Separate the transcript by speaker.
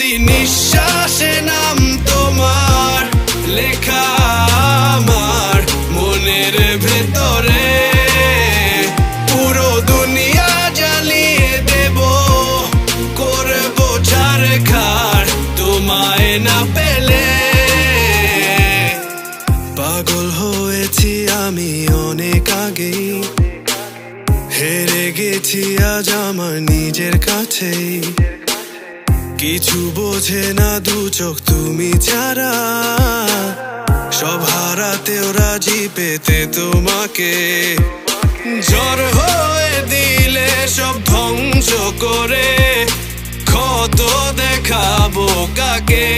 Speaker 1: প্রতি নিঃশ্বাসে নাম তোমার লেখা আমার মনের ভেতরে। পুরো দুনিয়া জ্বালিয়ে দেব, করবো ছারখার তোমায় না পেলে। পাগল হয়েছি আমি অনেক আগেই, হেরে গেছি আজ আমার নিজের কাছেই। কিছু বোঝে না দু চোখ তুমি ছাড়া, সব হারাতেও রাজি পেতে তোমাকে। ঝড় হয়ে দিলে সব ধ্বংস করে, ক্ষত দেখাবো কাকে।